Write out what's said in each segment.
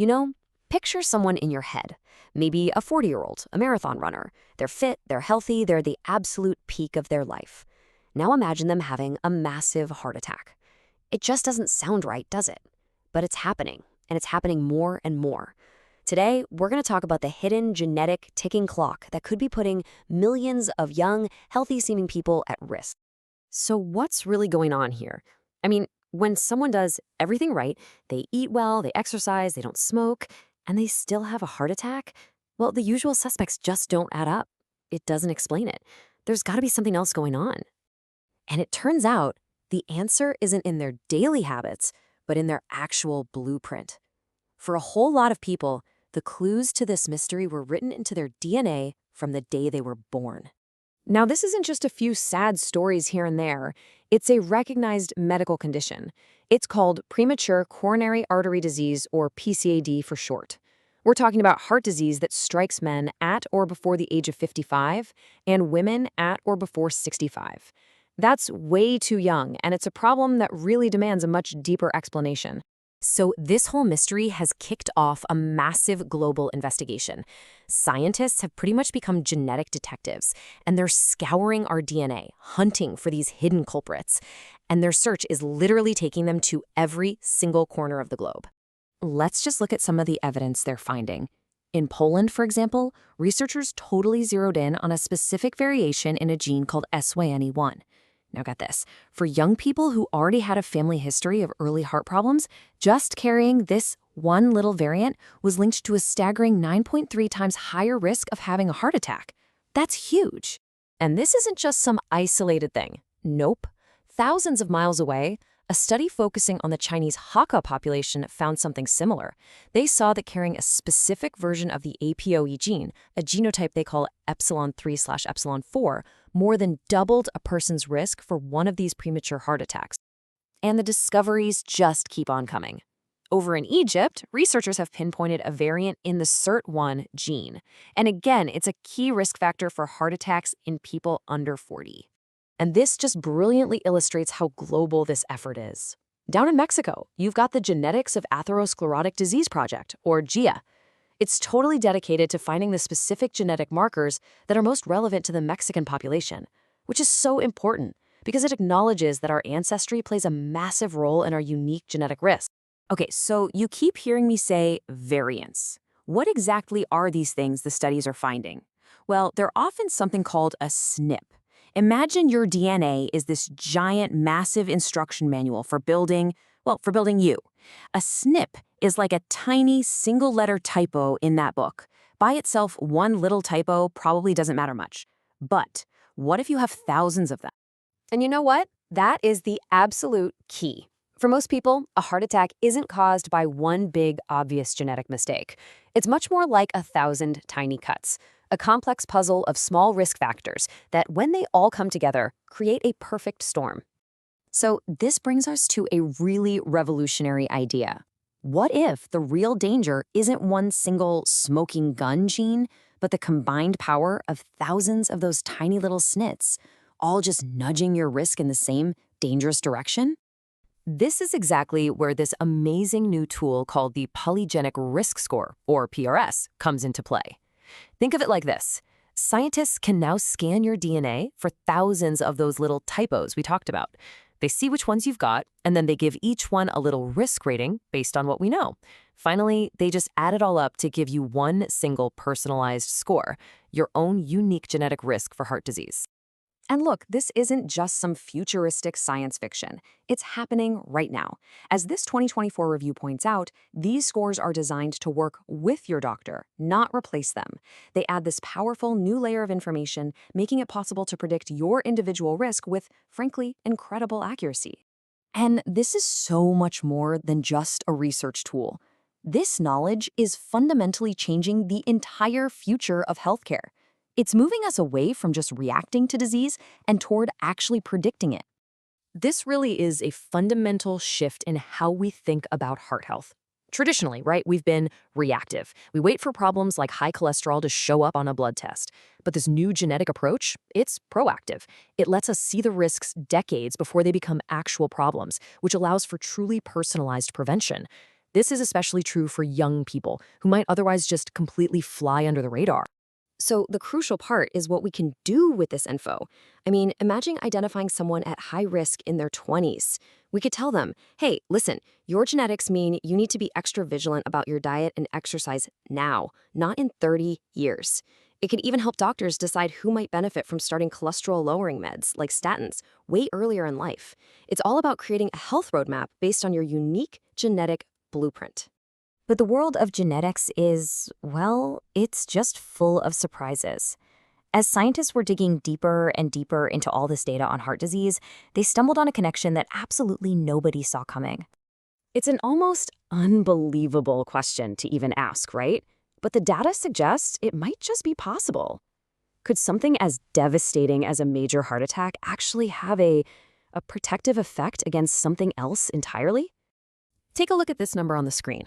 You know, picture someone in your head. Maybe a 40-year-old, a marathon runner. They're fit, they're healthy, they're the absolute peak of their life. Now imagine them having a massive heart attack. It just doesn't sound right, does it? But it's happening, and it's happening more and more. Today, we're going to talk about the hidden genetic ticking clock that could be putting millions of young, healthy-seeming people at risk. So what's really going on here? I mean, when someone does everything right, they eat well, they exercise, they don't smoke, and they still have a heart attack, well, the usual suspects just don't add up. It doesn't explain it. There's got to be something else going on. And it turns out the answer isn't in their daily habits, but in their actual blueprint. For a whole lot of people, the clues to this mystery were written into their DNA from the day they were born. Now, this isn't just a few sad stories here and there. It's a recognized medical condition. It's called premature coronary artery disease, or PCAD for short. We're talking about heart disease that strikes men at or before the age of 55 and women at or before 65. That's way too young, and it's a problem that really demands a much deeper explanation. So this whole mystery has kicked off a massive global investigation. Scientists have pretty much become genetic detectives, and they're scouring our DNA, hunting for these hidden culprits. And their search is literally taking them to every single corner of the globe. Let's just look at some of the evidence they're finding. In Poland, for example, researchers totally zeroed in on a specific variation in a gene called SYNE1. Now get this, for young people who already had a family history of early heart problems, just carrying this one little variant was linked to a staggering 9.3 times higher risk of having a heart attack. That's huge. And this isn't just some isolated thing. Nope. Thousands of miles away, a study focusing on the Chinese Hakka population found something similar. They saw that carrying a specific version of the APOE gene, a genotype they call epsilon-3/epsilon-4, more than doubled a person's risk for one of these premature heart attacks. And the discoveries just keep on coming. Over in Egypt, researchers have pinpointed a variant in the SIRT1 gene. And again, it's a key risk factor for heart attacks in people under 40. And this just brilliantly illustrates how global this effort is. Down in Mexico, you've got the Genetics of Atherosclerotic Disease Project, or GIA. It's totally dedicated to finding the specific genetic markers that are most relevant to the Mexican population, which is so important because it acknowledges that our ancestry plays a massive role in our unique genetic risk. Okay, so you keep hearing me say variants. What exactly are these things the studies are finding? Well, they're often something called a SNP. Imagine your DNA is this giant, massive instruction manual for building you. A SNP is like a tiny single-letter typo in that book. By itself, one little typo probably doesn't matter much. But what if you have thousands of them? And you know what? That is the absolute key. For most people, a heart attack isn't caused by one big, obvious genetic mistake. It's much more like 1,000 tiny cuts. A complex puzzle of small risk factors that, when they all come together, create a perfect storm. So this brings us to a really revolutionary idea. What if the real danger isn't one single smoking gun gene, but the combined power of thousands of those tiny little SNPs, all just nudging your risk in the same dangerous direction? This is exactly where this amazing new tool called the Polygenic Risk Score, or PRS, comes into play. Think of it like this. Scientists can now scan your DNA for thousands of those little typos we talked about. They see which ones you've got, and then they give each one a little risk rating based on what we know. Finally, they just add it all up to give you one single personalized score, your own unique genetic risk for heart disease. And look, this isn't just some futuristic science fiction. It's happening right now. As this 2024 review points out, these scores are designed to work with your doctor, not replace them. They add this powerful new layer of information, making it possible to predict your individual risk with, frankly, incredible accuracy. And this is so much more than just a research tool. This knowledge is fundamentally changing the entire future of healthcare. It's moving us away from just reacting to disease and toward actually predicting it. This really is a fundamental shift in how we think about heart health. Traditionally, right, we've been reactive. We wait for problems like high cholesterol to show up on a blood test. But this new genetic approach, it's proactive. It lets us see the risks decades before they become actual problems, which allows for truly personalized prevention. This is especially true for young people who might otherwise just completely fly under the radar. So the crucial part is what we can do with this info. I mean, imagine identifying someone at high risk in their 20s. We could tell them, hey, listen, your genetics mean you need to be extra vigilant about your diet and exercise now, not in 30 years. It can even help doctors decide who might benefit from starting cholesterol-lowering meds, like statins, way earlier in life. It's all about creating a health roadmap based on your unique genetic blueprint. But the world of genetics is, well, it's just full of surprises. As scientists were digging deeper and deeper into all this data on heart disease, they stumbled on a connection that absolutely nobody saw coming. It's an almost unbelievable question to even ask, right? But the data suggests it might just be possible. Could something as devastating as a major heart attack actually have a protective effect against something else entirely? Take a look at this number on the screen,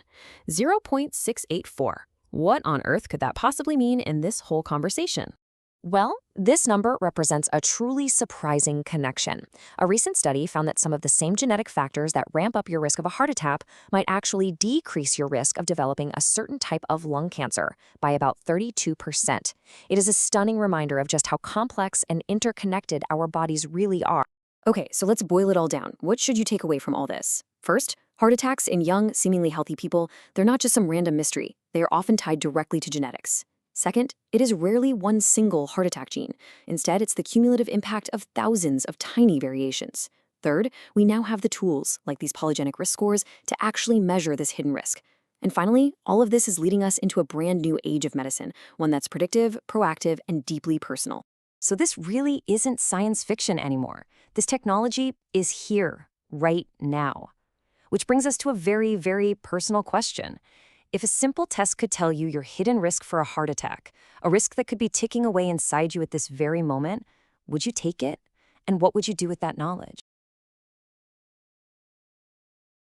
0.684. What on earth could that possibly mean in this whole conversation? Well, this number represents a truly surprising connection. A recent study found that some of the same genetic factors that ramp up your risk of a heart attack might actually decrease your risk of developing a certain type of lung cancer by about 32%. It is a stunning reminder of just how complex and interconnected our bodies really are. Okay, so let's boil it all down. What should you take away from all this? First, heart attacks in young, seemingly healthy people, they're not just some random mystery. They are often tied directly to genetics. Second, it is rarely one single heart attack gene. Instead, it's the cumulative impact of thousands of tiny variations. Third, we now have the tools, like these polygenic risk scores, to actually measure this hidden risk. And finally, all of this is leading us into a brand new age of medicine, one that's predictive, proactive, and deeply personal. So this really isn't science fiction anymore. This technology is here, right now. Which brings us to a very, very personal question. If a simple test could tell you your hidden risk for a heart attack, a risk that could be ticking away inside you at this very moment, would you take it? And what would you do with that knowledge?